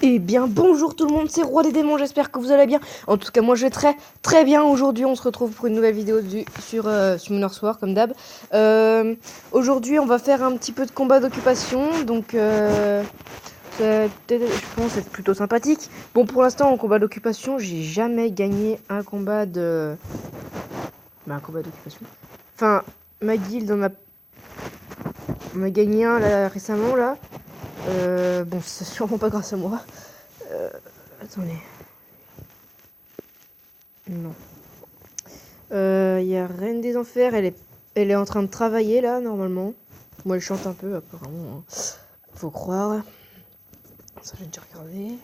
Eh bien bonjour tout le monde, c'est Roi des démons, j'espère que vous allez bien. En tout cas moi je vais très bien. Aujourd'hui on se retrouve pour une nouvelle vidéo sur Summoner comme d'hab. Aujourd'hui on va faire un petit peu de combat d'occupation, donc je pense être plutôt sympathique. Bon, pour l'instant en combat d'occupation j'ai jamais gagné un combat de... un combat d'occupation. Enfin, ma guilde on a gagné un là, récemment là. Bon, c'est sûrement pas grâce à moi. Attendez. Non. Il y a Reine des Enfers, elle est en train de travailler là, normalement. Moi, elle chante un peu, apparemment. Hein. Faut croire. Ça, j'ai déjà regardé.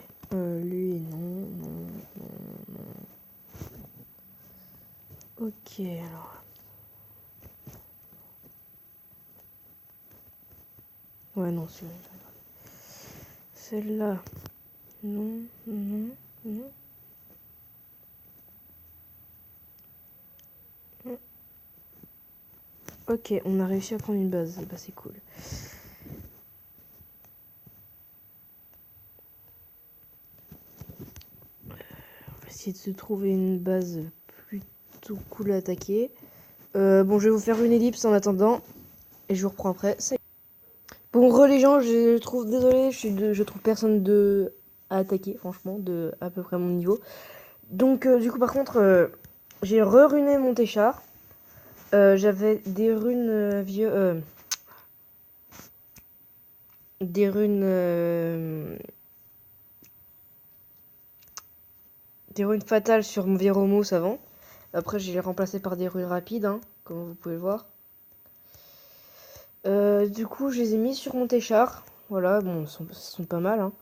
Lui, non, non, non, non. Ok, alors. Ouais, non, celui-là. Celle-là. Non, non, non. Ok, on a réussi à prendre une base. Bah, c'est cool. On va essayer de se trouver une base plutôt cool à attaquer. Bon, je vais vous faire une ellipse en attendant. Et je vous reprends après. Bon, les gens, je trouve, désolé, je trouve personne à attaquer, franchement, de à peu près mon niveau. Donc, du coup, par contre, j'ai re-runé mon Téchar. J'avais des runes des runes. Des runes fatales sur mon Véromos avant. Après, je l'ai remplacé par des runes rapides, hein, comme vous pouvez le voir. Du coup, je les ai mis sur mon Téchar. Voilà, bon, ils sont pas mal, hein.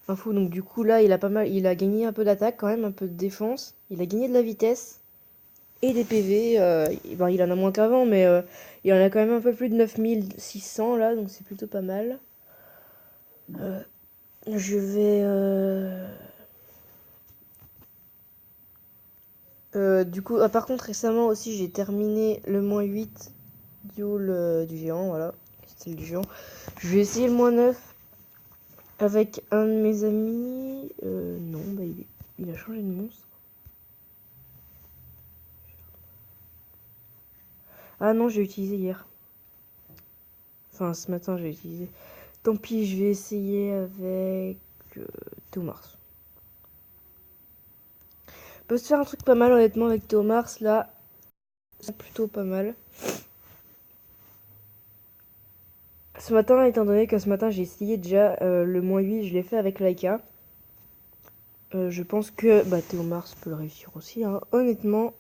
Info, donc du coup là il a gagné un peu d'attaque quand même, un peu de défense, il a gagné de la vitesse et des PV, ben, il en a moins qu'avant mais il en a quand même un peu plus de 9600 là, donc c'est plutôt pas mal. Je vais du coup par contre récemment aussi j'ai terminé le -8 du hall du géant, voilà, style du géant. Je vais essayer le -9 avec un de mes amis, non bah il a changé de monstre. Ah non, j'ai utilisé hier. Enfin, ce matin, j'ai utilisé. Tant pis, je vais essayer avec Théomars. On peut se faire un truc pas mal, honnêtement, avec Théomars, là. C'est plutôt pas mal. Ce matin, étant donné que ce matin, j'ai essayé déjà le -8, je l'ai fait avec Laika. Je pense que bah, Théomars peut le réussir aussi. Hein. Honnêtement,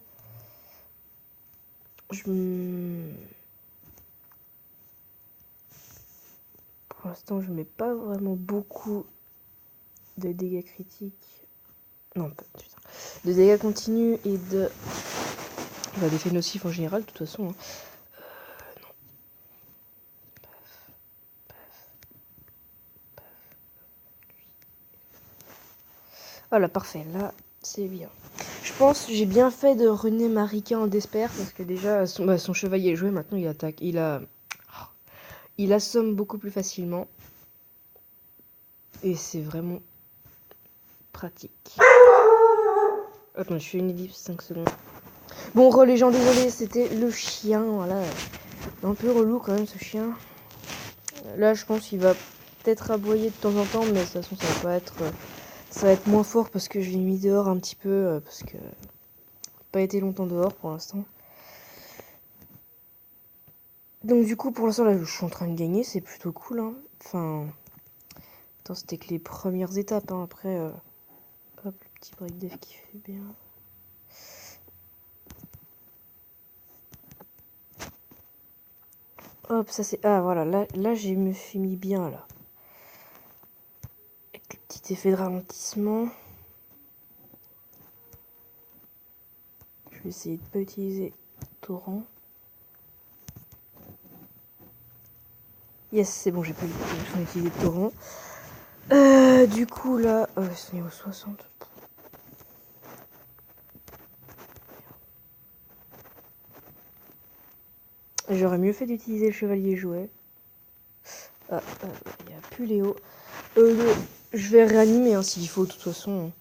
je... pour l'instant, je mets pas vraiment beaucoup de dégâts critiques. Non, pas putain. De dégâts continus et de... bah, d'effets nocifs en général, de toute façon. Hein. Voilà, parfait. Là, c'est bien. Je pense que j'ai bien fait de runer Marika en Despair parce que déjà, son chevalier est joué. Maintenant, il attaque. Il assomme beaucoup plus facilement. Et c'est vraiment pratique. Attends, je fais une ellipse 5 secondes. Bon, les gens, désolé, c'était le chien. Voilà. Un peu relou quand même, ce chien. Là, je pense qu'il va peut-être aboyer de temps en temps, mais de toute façon, ça va pas être... ça va être moins fort parce que je l'ai mis dehors un petit peu. Parce que... pas été longtemps dehors pour l'instant. Donc du coup, pour l'instant, là, je suis en train de gagner, c'est plutôt cool. Hein. Enfin, attends, c'était que les premières étapes. Hein. Après, hop, le petit break dev qui fait bien. Hop, ça c'est... Ah, voilà, là je me suis mis bien, là. Avec le petit effet de ralentissement. Je vais essayer de ne pas utiliser torrent. Yes, c'est bon, j'ai pas utilisé de torrent. Du coup, là... c'est niveau 60. J'aurais mieux fait d'utiliser le chevalier jouet. Ah, il n'y a plus Léo. Je vais réanimer hein, s'il faut, de toute façon.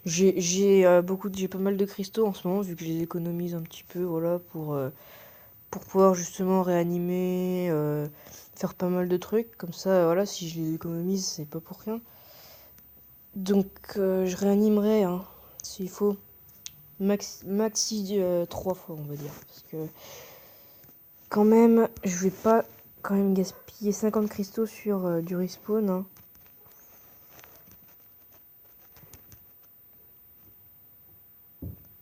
J'ai pas mal de cristaux en ce moment, vu que je les économise un petit peu, voilà, pour pouvoir justement réanimer, faire pas mal de trucs. Comme ça, voilà, si je les économise, c'est pas pour rien. Donc, je réanimerai, hein, s'il faut. Maxi 3 fois, on va dire. Parce que, quand même, je vais pas quand même gaspiller 50 cristaux sur du respawn, hein.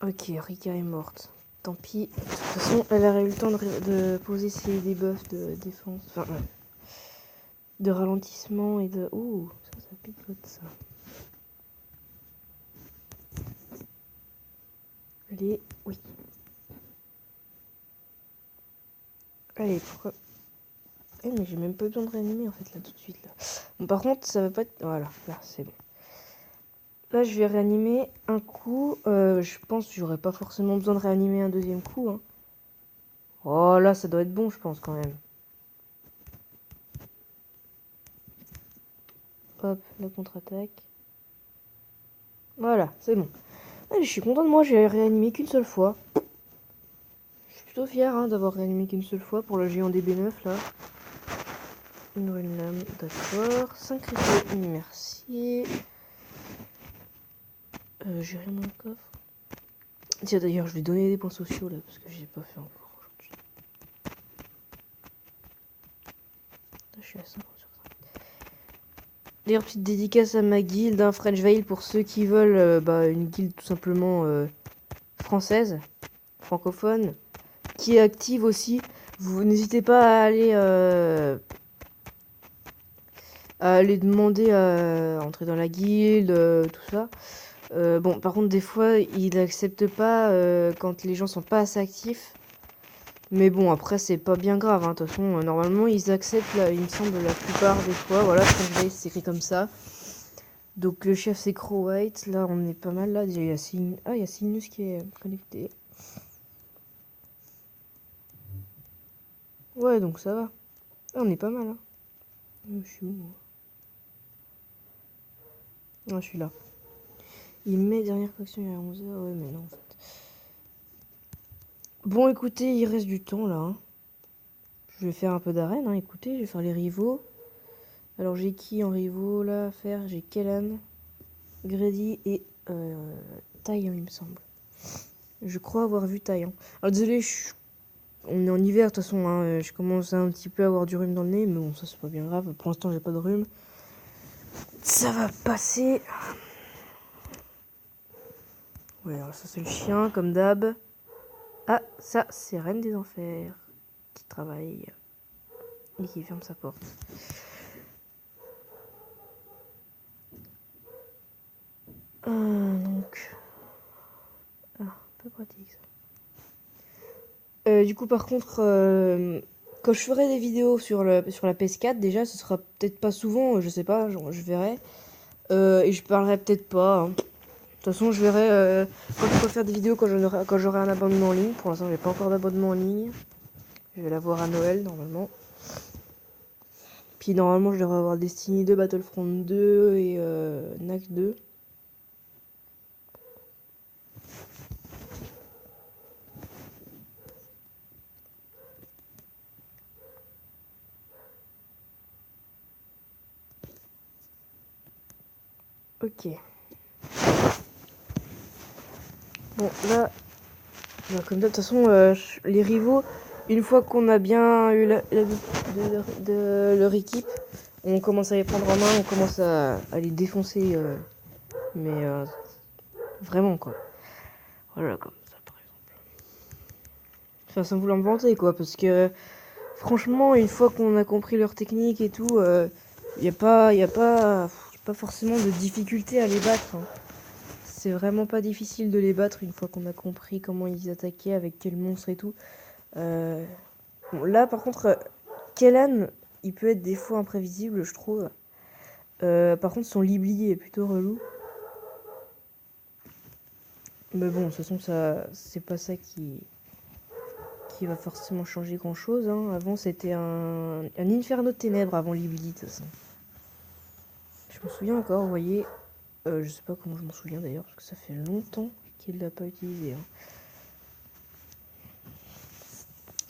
Ok, Rika est morte. Tant pis. De toute façon, elle a eu le temps de poser ses debuffs de défense. Enfin, de ralentissement et de... Ouh, ça picote, ça. Allez, oui. Allez, pourquoi... Eh, mais j'ai même pas besoin de réanimer, en fait, là, tout de suite, là. Bon, par contre, ça va pas être... Voilà, là, c'est bon. Là, je vais réanimer un coup. Je pense que j'aurais pas forcément besoin de réanimer un deuxième coup, hein. Oh, là, ça doit être bon, je pense, quand même. Hop, la contre-attaque. Voilà, c'est bon. Allez, je suis content de moi, j'ai réanimé qu'une seule fois. Je suis plutôt fier hein, d'avoir réanimé qu'une seule fois pour le géant DB9 là. Une nouvelle lame, d'accord. 5 cristaux, merci. J'ai rien dans le coffre. Tiens, d'ailleurs, je vais donner des points sociaux là parce que j'ai pas fait encore aujourd'hui. Là, je suis à 50 sur 5. D'ailleurs, petite dédicace à ma guilde, hein, French Veil, pour ceux qui veulent une guilde tout simplement française, francophone, qui est active aussi. Vous n'hésitez pas à aller demander à entrer dans la guilde, tout ça. Bon, par contre, des fois, ils n'acceptent pas quand les gens sont pas assez actifs. Mais bon, après, c'est pas bien grave. Hein. De toute façon, normalement, ils acceptent, là, il me semble, la plupart des fois. Voilà, French c'est écrit comme ça. Donc, le chef, c'est Crow White. Là, on est pas mal. Là, déjà, il y a Sinus qui est connecté. Ouais, donc ça va. Ah, on est pas mal. Hein. Je suis où, moi? Ah, je suis là. Il met dernière faction il y a 11h. Ouais, mais non, en fait. Bon, écoutez, il reste du temps, là. Hein. Je vais faire un peu d'arène, hein. Écoutez, je vais faire les rivaux. Alors, j'ai qui en rivaux, là, à faire? J'ai Kellan, Grady et Taillan, il me semble. Je crois avoir vu Taillan. Alors, désolé, on est en hiver, de toute façon, hein. Je commence un petit peu à avoir du rhume dans le nez, mais bon, ça, c'est pas bien grave. Pour l'instant, j'ai pas de rhume. Ça va passer. Ouais, alors ça, c'est le chien, comme d'hab. Ah, ça, c'est Reine des Enfers qui travaille et qui ferme sa porte. Donc... Ah, pas pratique, ça. Du coup, par contre, quand je ferai des vidéos sur la PS4, déjà, ce sera peut-être pas souvent, je sais pas, je verrai. Et je parlerai peut-être pas. Hein. De toute façon, je verrai quand je pourrai faire des vidéos quand j'aurai un abonnement en ligne. Pour l'instant, j'ai pas encore d'abonnement en ligne. Je vais l'avoir à Noël, normalement. Puis, normalement, je devrais avoir Destiny 2, Battlefront 2 et NAC 2. Ok. Bon, là, comme de toute façon, les rivaux, une fois qu'on a bien eu de leur équipe, on commence à les prendre en main, on commence à les défoncer, mais vraiment quoi. Voilà, comme ça par exemple. Enfin, sans vouloir me vanter quoi, parce que franchement, une fois qu'on a compris leur technique et tout, y a pas forcément de difficulté à les battre. Hein. C'est vraiment pas difficile de les battre une fois qu'on a compris comment ils attaquaient, avec quel monstre et tout. Bon, là, par contre, Kellan, il peut être des fois imprévisible, je trouve. Par contre, son liblier est plutôt relou. Mais bon, de toute façon, ça, c'est pas ça qui va forcément changer grand-chose. Hein. Avant, c'était un inferno de ténèbres avant Libli, de toute façon. Je me souviens encore, vous voyez. Je sais pas comment je m'en souviens d'ailleurs, parce que ça fait longtemps qu'il l'a pas utilisé. Hein.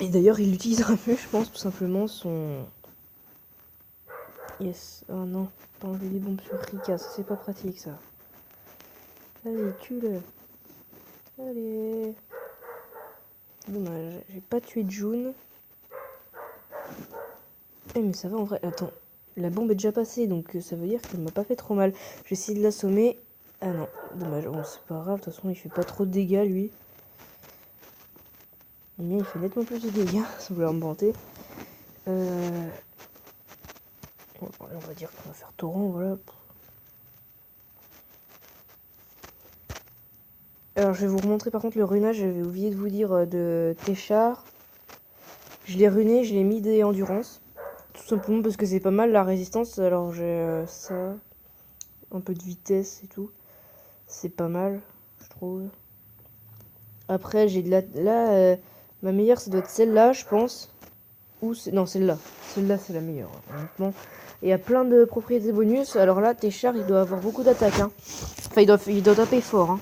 Et d'ailleurs, il l'utilisera mieux, je pense, tout simplement son... Yes. Oh non, pas enlever des bombes sur Rika, ça c'est pas pratique ça. Allez, tue-le. Allez. Dommage, j'ai pas tué June. Eh mais ça va en vrai, attends. La bombe est déjà passée, donc ça veut dire qu'elle m'a pas fait trop mal. Je vais essayer de l'assommer. Ah non, dommage. Bon, c'est pas grave, de toute façon, il fait pas trop de dégâts, lui. Le mien, il fait nettement plus de dégâts, sans vouloir me vanter. Bon, on va dire qu'on va faire torrent, voilà. Alors, je vais vous remontrer par contre le runage. J'avais oublié de vous dire de Téchar. Je l'ai runé, je l'ai mis des endurances. Tout simplement parce que c'est pas mal la résistance. Alors, j'ai ça. Un peu de vitesse et tout. C'est pas mal, je trouve. Après, j'ai de la... Là, ma meilleure, ça doit être celle-là, je pense. Ou non, celle-là. Celle-là, c'est la meilleure, honnêtement. Et il y a plein de propriétés bonus. Alors là, Téchar, il doit avoir beaucoup d'attaques. Hein. Enfin, il doit taper fort. Hein.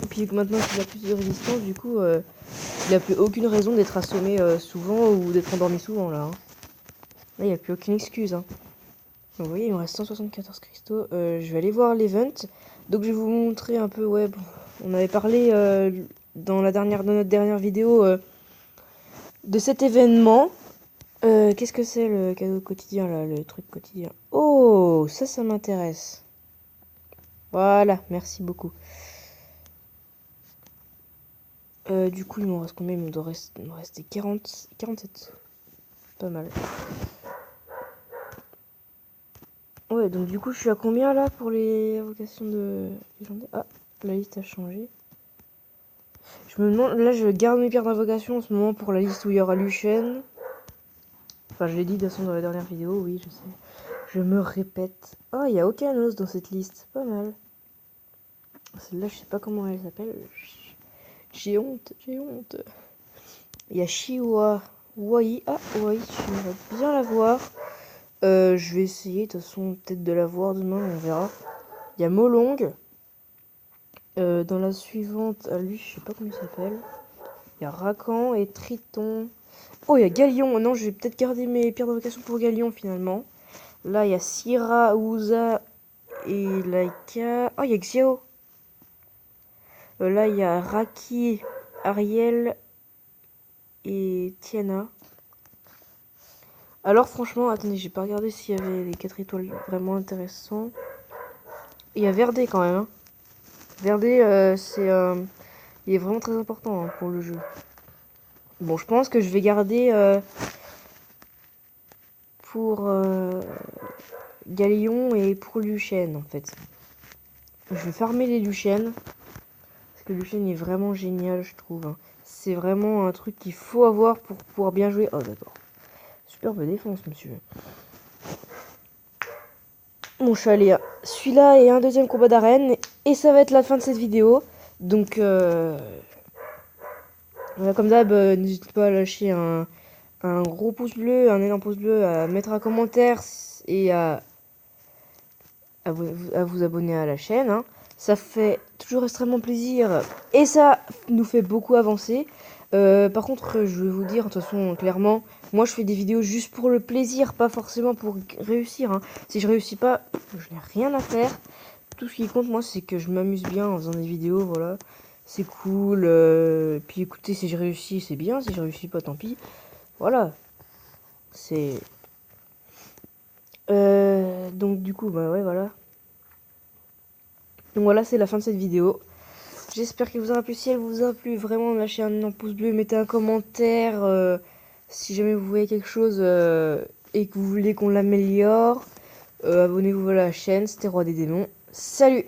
Et puis maintenant qu'il a plus de résistance, du coup, il a plus aucune raison d'être assommé souvent ou d'être endormi souvent, là. Hein. Là, il n'y a plus aucune excuse. Hein. Donc, vous voyez, il me reste 174 cristaux. Je vais aller voir l'event. Donc, je vais vous montrer un peu, ouais, bon, on avait parlé dans notre dernière vidéo de cet événement. Qu'est-ce que c'est le cadeau quotidien, là, le truc quotidien? Oh, ça m'intéresse. Voilà, merci beaucoup. Du coup, il m'en reste combien? Il me rester 47. Pas mal. Ouais, donc du coup, je suis à combien là pour les invocations de légendaire? Ah, la liste a changé. Je me demande, là, je garde mes pierres d'invocation en ce moment pour la liste où il y aura Lucienne. Enfin, je l'ai dit de toute façon dans la dernière vidéo, oui, je sais. Je me répète. Oh, il y a aucun os dans cette liste. Pas mal. Celle-là, je sais pas comment elle s'appelle. J'ai honte, j'ai honte. Il y a Shiwa. Wai. Ah, Wai, j'aimerais bien la voir. Je vais essayer, de toute façon, peut-être de la voir demain, on verra. Il y a Molong. Dans la suivante, lui, je sais pas comment il s'appelle. Il y a Rakan et Triton. Oh, il y a Galion. Non, je vais peut-être garder mes pierres d'invocation pour Galion, finalement. Là, il y a Syrah, Ouza et Laika. Oh, il y a Xiao. Là, il y a Raki, Ariel et Tiana. Alors, franchement, attendez, j'ai pas regardé s'il y avait les 4 étoiles vraiment intéressants. Il y a Verdé quand même. Hein. Verdé, il est vraiment très important hein, pour le jeu. Bon, je pense que je vais garder pour Galion et pour Lucienne, en fait. Je vais farmer les Luciennes. Parce que Lucienne est vraiment génial, je trouve. Hein. C'est vraiment un truc qu'il faut avoir pour pouvoir bien jouer. Oh, d'accord. Superbe défense, monsieur. Mon chalet. Celui-là est un deuxième combat d'arène. Et ça va être la fin de cette vidéo. Donc, voilà, comme d'hab, n'hésitez pas à lâcher un gros pouce bleu, un énorme pouce bleu, à mettre un commentaire et à vous abonner à la chaîne. Hein. Ça fait toujours extrêmement plaisir et ça nous fait beaucoup avancer. Par contre, je vais vous dire, de toute façon, clairement, moi je fais des vidéos juste pour le plaisir, pas forcément pour réussir. Hein. Si je réussis pas, je n'ai rien à faire. Tout ce qui compte, moi, c'est que je m'amuse bien en faisant des vidéos, voilà. C'est cool. Puis écoutez, si je réussis, c'est bien. Si je réussis pas, tant pis. Voilà. C'est... donc du coup, bah ouais, voilà. Donc voilà, c'est la fin de cette vidéo. J'espère qu'elle vous aura plu. Si elle vous a plu, vraiment, lâchez un pouce bleu, mettez un commentaire. Si jamais vous voyez quelque chose et que vous voulez qu'on l'améliore. Abonnez-vous à la chaîne. C'était Roi des Démons. Salut!